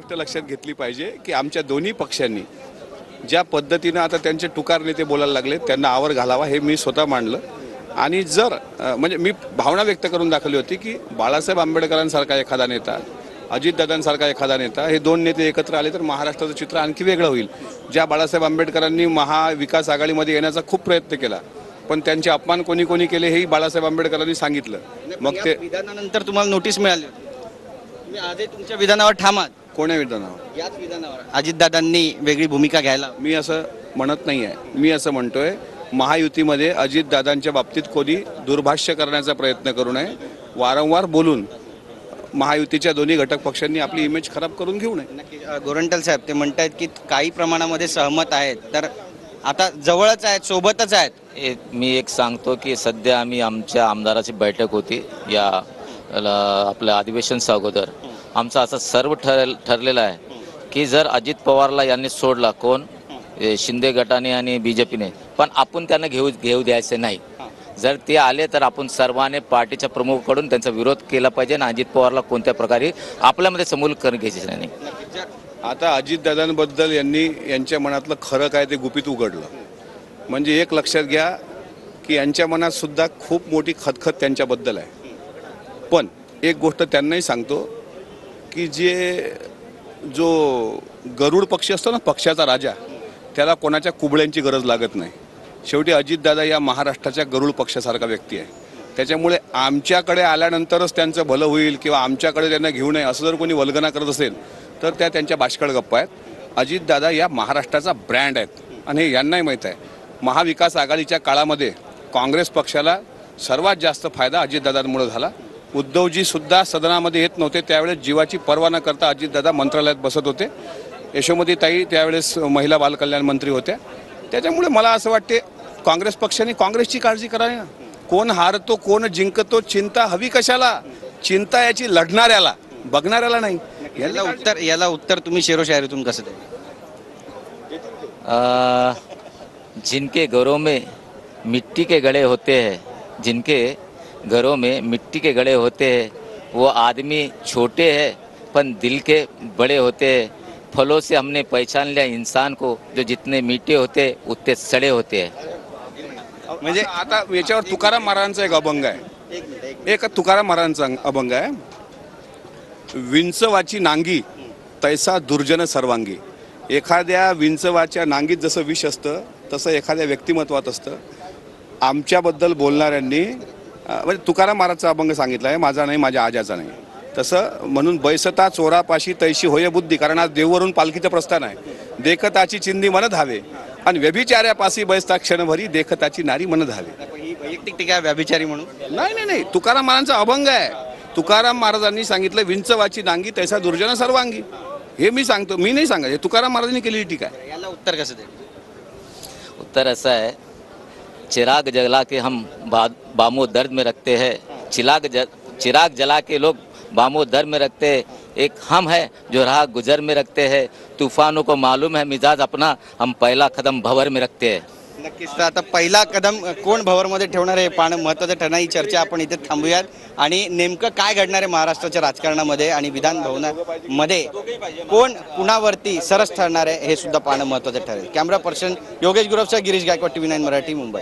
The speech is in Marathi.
गोष्ट लक्षात घेतली पाहिजे की आमच्या दोन्ही पक्षांनी ज्या पद्धतीनं आता त्यांचे टुकार नेते बोलायला लागले त्यांना आवर घालावा हे मी स्वतः मांडलं. आणि जर म्हणजे मी भावना व्यक्त करून दाखवली होती की बाळासाहेब आंबेडकरांसारखा एखादा नेता, अजितदादांसारखा एखादा नेता, हे दोन नेते एकत्र आले तर महाराष्ट्राचं चित्र आणखी वेगळं होईल. ज्या बाळासाहेब आंबेडकरांनी महाविकास आघाडीमध्ये येण्याचा खूप प्रयत्न केला पण त्यांचे अपमान कोणी कोणी केले हेही बाळासाहेब आंबेडकरांनी सांगितलं. मग ते विधानानंतर तुम्हाला नोटीस मिळाली होती. तुम्ही आजही तुमच्या विधानावर ठाम आहात. कोण्या विधानावर? याच विधानावर अजितदादांनी वेगळी भूमिका घ्यायला. मी असं म्हणत नाही आहे. मी असं म्हणतोय महायुतीमध्ये अजितदादांच्या बाबतीत कोणी दुर्भाष्य करण्याचा प्रयत्न करू नये. वारंवार बोलून महायुतीच्या दोन्ही घटक पक्षांनी आपली इमेज खराब करून घेऊ नये. नक्की गोरंट्याल साहेब ते म्हणतायत की काही प्रमाणामध्ये सहमत आहेत, तर आता जवळच आहेत, सोबतच आहेत. मी एक सांगतो की सध्या आम्ही आमच्या आमदाराची बैठक होती या आपल्या अधिवेशनच्या अगोदर. आमचं असं सर्व ठरलेलं आहे की जर अजित पवारला यांनी सोडला, कोण शिंदे गटाने आणि बीजेपीने, पण आपण त्यांना घेऊ द्यायचे नाही. जर ते आले तर आपण सर्वांनी पार्टीच्या प्रमुखाकडून त्यांचा विरोध केला पाहिजे आणि अजित पवारला कोणत्या प्रकारे आपल्यामध्ये समूल करून घ्यायचे नाही. आता अजितदादांबद्दल यांच्या मनातलं खरं काय ते गुपित उघडलं. म्हणजे एक लक्षात घ्या की यांच्या मनात सुद्धा खूप मोठी खतखत त्यांच्याबद्दल आहे. पण एक गोष्ट त्यांनाही सांगतो की जो गरुड पक्षी असतो ना, पक्षाचा राजा, त्याला कोणाच्या कुबळ्यांची गरज लागत नाही. शेवटी अजितदादा या महाराष्ट्राच्या गरुड पक्षासारखा व्यक्ती आहे. त्याच्यामुळे आमच्याकडे आल्यानंतरच त्यांचं भलं होईल किंवा आमच्याकडे त्यांना घेऊ नये असं जर कोणी वल्गना करत असेल तर त्या त्यांच्या बाष्कळ गप्पा आहेत. अजितदादा या महाराष्ट्राचा ब्रँड आहेत आणि हे यांनाही माहीत आहे. महाविकास आघाडीच्या काळामध्ये काँग्रेस पक्षाला सर्वात जास्त फायदा अजितदादांमुळे झाला. उद्धवजी सुद्धा सदनामध्ये येत नव्हते, त्यावेळेस जीवाची पर्वा न करता अजितदादा मंत्रालयात बसत होते. यशोमतीताई त्यावेळेस महिला बालकल्याण मंत्री होत्या. त्याच्यामुळे मला असं वाटते काँग्रेस पक्षाने काँग्रेसची काळजी करावी ना. कोण हारतो कोण जिंकतो चिंता हवी कशाला? चिंता याची लढणाऱ्याला, बघणाऱ्याला नाही. याला उत्तर तुम्ही शेरोशायरीतून कसं द्या? जिनके घरों में मिट्टी के गड़े होते हैं, जिनके घरों में मिट्टी के गड़े होते हैं, वो आदमी छोटे हैं पण दिल के बड़े होते हैं. फलों से हमने पहचान लिया इंसान को, जो जितने मीठे होते उतने सड़े होते हैं. म्हणजे आता याच्यावर तुकाराम महाराजांचा एक अभंग आहे. एक तुकाराम महाराजांचा अभंग आहे, विंचवाची नांगी तैसा दुर्जन सर्वांगी. एखाद्या विंचवाच्या नांगीत जसं विष असतं तसं एखाद्या व्यक्तिमत्वात असतं. आमच्याबद्दल बोलणाऱ्यांनी म्हणजे तुकाराम महाराजचा अभंग सांगितला आहे, माझा नाही, माझ्या आजाचा नाही. तसं म्हणून बैसता चोरापाशी तैशी होय बुद्धी, कारण आज देववरून पालखीचं प्रस्थान आहे. देखताची चिंदी मन धावे आणि व्यभिचार्यापाशी बैसता क्षणभरी देखताची नारी मन धावे. वैयक्तिक टीका व्याभिचारी म्हणून नाही, तुकाराम महाराजांचा अभंग आहे. तुकाराम महाराजांनी सांगितलं विंचवाची नांगी तैसा दुर्जन सर्वांगी. हे मी सांगतो, मी नाही सांगत, हे तुकाराम महाराजांनी केलेली टीका आहे. याला उत्तर कसं दे? उत्तर ऐसा है, चिराग जला के हम बामो दर्द में रखते हैं. चिराग जला के लोग बामो दर में रखते हैं. एक हम है जो राह गुजर में रखते हैं. तूफानों को मालूम है मिजाज अपना, हम पहला कदम भंवर में रखते हैं. नक्कीच. तर आता पहिला कदम कोण भंवरमध्ये ठेवणार हे पाहणं महत्त्वाचं ठरणार. ही चर्चा आपण इथे थांबूयात आणि नेमकं काय घडणार आहे महाराष्ट्राच्या राजकारणामध्ये आणि विधान भवनामध्ये कोण कुणावरती सरस ठरणार आहे हे सुद्धा पाहणं महत्त्वाचं ठरेल. कॅमेरा पर्सन योगेश गुरवचा, गिरीश गायकवाड, TV9 मराठी, मुंबई.